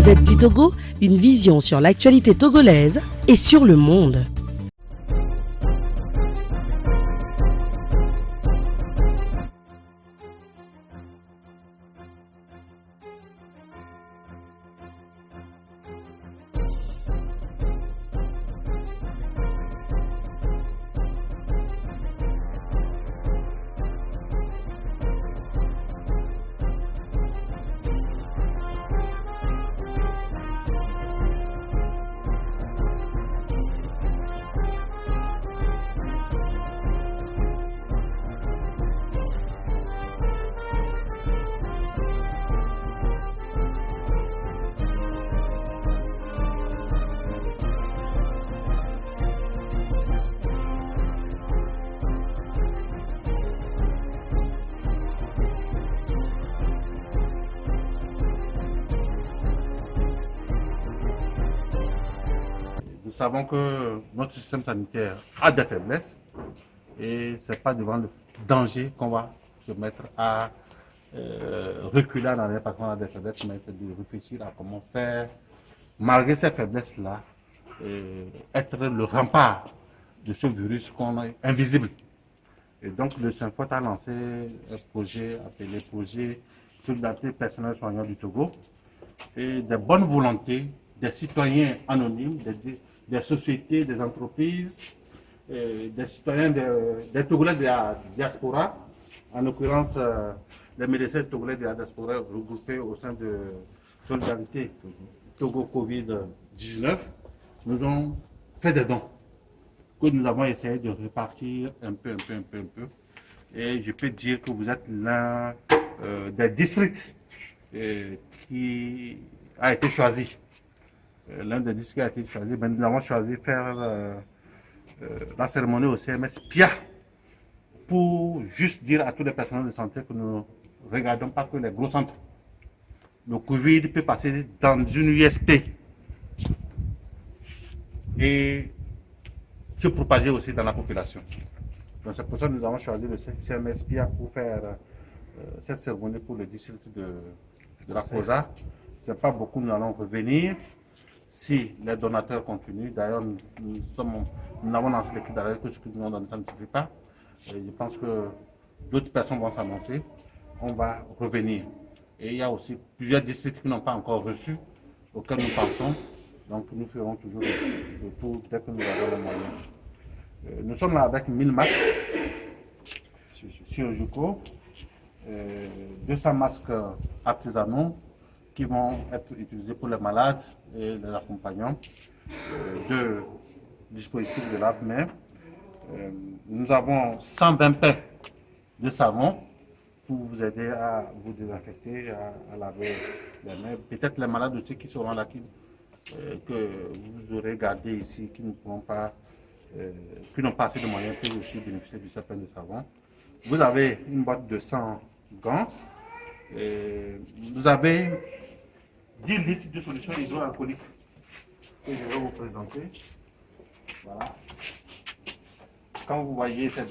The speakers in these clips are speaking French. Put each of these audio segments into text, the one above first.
Gazette du Togo, une vision sur l'actualité togolaise et sur le monde. Nous savons que notre système sanitaire a des faiblesses et ce n'est pas devant le danger qu'on va se mettre à reculer en arrière parce qu'on a des faiblesses, mais c'est de réfléchir à comment faire, malgré ces faiblesses-là, être le rempart de ce virus qu'on est invisible. Et donc le SYNFOT a lancé un projet appelé Projet Solidarité personnelle soignante du Togo et des bonnes volontés des citoyens anonymes, des sociétés, des entreprises, des citoyens des Togolais de la diaspora, en l'occurrence les médecins togolais de la diaspora regroupés au sein de Solidarité Togo Covid-19, nous ont fait des dons que nous avons essayé de répartir un peu. Et je peux dire que vous êtes l'un des districts qui a été choisi. L'un des districts qui a été choisi, mais nous avons choisi de faire la cérémonie au CMS PIA pour juste dire à tous les personnels de santé que nous ne regardons pas que les gros centres. Le Covid peut passer dans une USP et se propager aussi dans la population. Donc c'est pour ça que nous avons choisi le CMS PIA pour faire cette cérémonie pour le district de la COSA. Ce n'est pas beaucoup, nous allons revenir. Si les donateurs continuent, d'ailleurs nous avons lancé l'équipe d'arrêt que ce que nous avons donné, ça ne suffit pas. Et je pense que d'autres personnes vont s'annoncer, on va revenir. Et il y a aussi plusieurs districts qui n'ont pas encore reçu, auxquels nous pensons. Donc nous ferons toujours le tour dès que nous avons les moyens. Nous sommes là avec 1000 masques chirurgicaux, 200 masques artisanaux, qui vont être utilisés pour les malades et les accompagnants, deux dispositifs de lave-mains. Nous avons 120 paires de savon pour vous aider à vous désinfecter, à laver les mains. Peut-être les malades aussi qui seront là, que vous aurez gardé ici, qui ne pourront pas, qui n'ont pas assez de moyens pour aussi bénéficier du sapin de savon. Vous avez une boîte de 100 gants. Vous avez 10 litres de solution hydroalcoolique que je vais vous présenter. Voilà. Quand vous voyez ces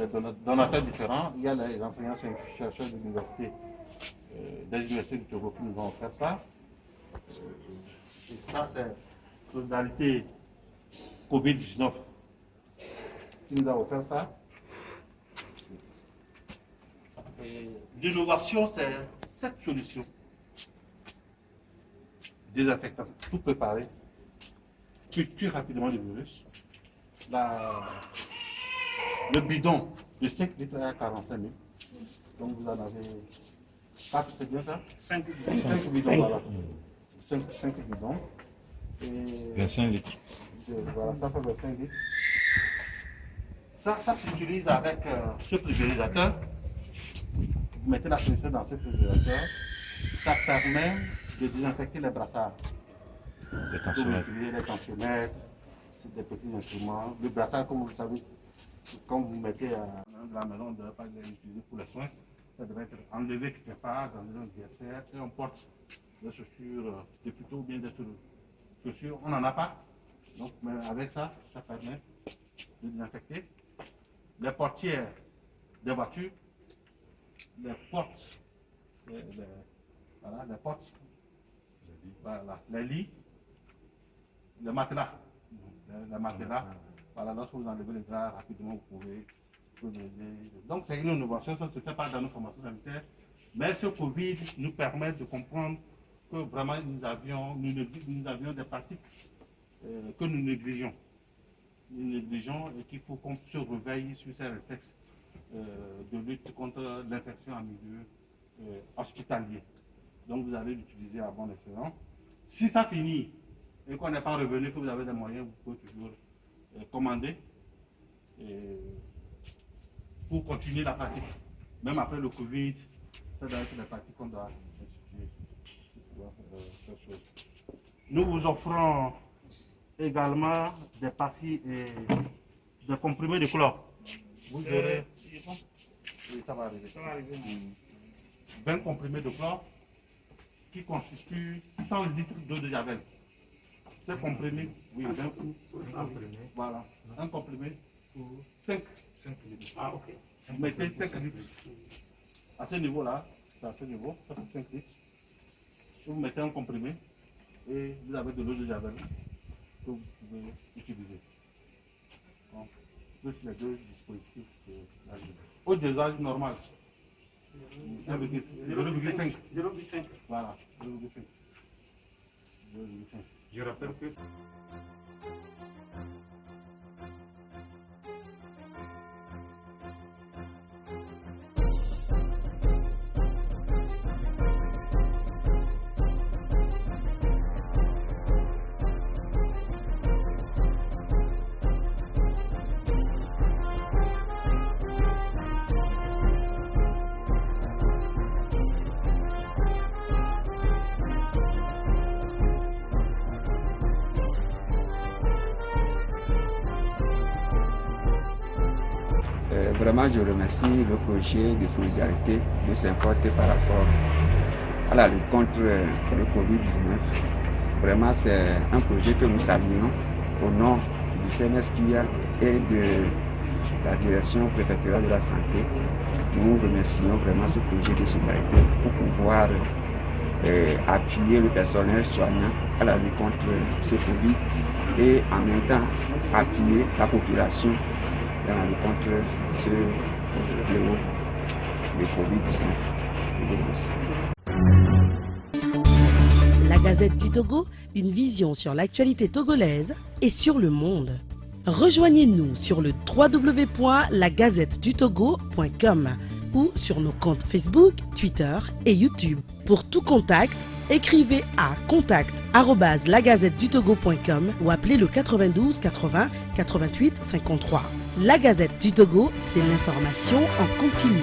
donateurs différents, il y a les enseignants chercheurs des universités du Togo qui nous ont offert ça. Et ça, c'est Solidarité Covid-19 qui nous a offert ça. L'innovation, c'est cette solution désinfectant, tout préparé, qui tue rapidement le virus. Le bidon de 5 litres à 45 000. Donc vous en avez 4, c'est bien ça? 5 bidons, voilà. 5 bidons. Et 25 litres. Voilà, ça fait 25 litres. Ça s'utilise avec ce pulvérisateur. Vous mettez la solution dans ce pulvérisateur. Ça permet de désinfecter les brassards. Les tensiomètres. Les tensiomètres, c'est des petits instruments. Le brassard, comme vous le savez, quand vous mettez à la maison, on ne devrait pas l'utiliser pour les soins. Ça devrait être enlevé quelque part dans un dessert et on porte des chaussures de plutôt ou bien des chaussures. On n'en a pas. Donc, mais avec ça, ça permet de désinfecter. Les portières des voitures, les portes, voilà, les portes Voilà, les lits, les matelas. Les matelas. Voilà, lorsque vous enlevez les draps, rapidement vous pouvez. Donc c'est une innovation, ça ne se fait pas dans nos formations sanitaires. Mais ce Covid nous permet de comprendre que vraiment nous avions des pratiques que nous négligeons. Nous négligeons et qu'il faut qu'on se réveille sur ces réflexes de lutte contre l'infection en milieu hospitalier. Donc vous allez l'utiliser à bon escient. Si ça finit et qu'on n'est pas revenu, que vous avez des moyens, vous pouvez toujours commander pour continuer la pratique. Même après le Covid, ça doit être la pratique qu'on doit instituer. Nous vous offrons également des pastilles et des comprimés de chlore. Vous aurez... Oui, ça va arriver. 20 comprimés de chlore qui constituent 100 litres d'eau de javel. Ces comprimés, oui, 20 comprimés. Voilà, un comprimé pour 5 litres. Ah, ok. Vous mettez 5 litres. À ce niveau-là, c'est à ce niveau, ça fait 5 litres. Vous mettez un comprimé et vous avez de l'eau de javel que vous pouvez utiliser. Donc, plus les deux dispositifs de la vie. Au dosage normal. 0,5. 0,5. Voilà, 0,5. Je rappelle que vraiment, je remercie le projet de solidarité de Saint-Forte par rapport à la lutte contre le Covid-19. Vraiment, c'est un projet que nous saluons au nom du CNSPIA et de la direction préfectorale de la santé. Nous remercions vraiment ce projet de solidarité pour pouvoir appuyer le personnel soignant à la lutte contre ce Covid et en même temps appuyer la population dans la lutte contre ce fléau de Covid-19. La Gazette du Togo, une vision sur l'actualité togolaise et sur le monde. Rejoignez-nous sur le www.lagazettedutogo.com ou sur nos comptes Facebook, Twitter et YouTube. Pour tout contact, écrivez à contact@lagazettedutogo.com ou appelez le 92 80 88 53. La Gazette du Togo, c'est l'information en continu.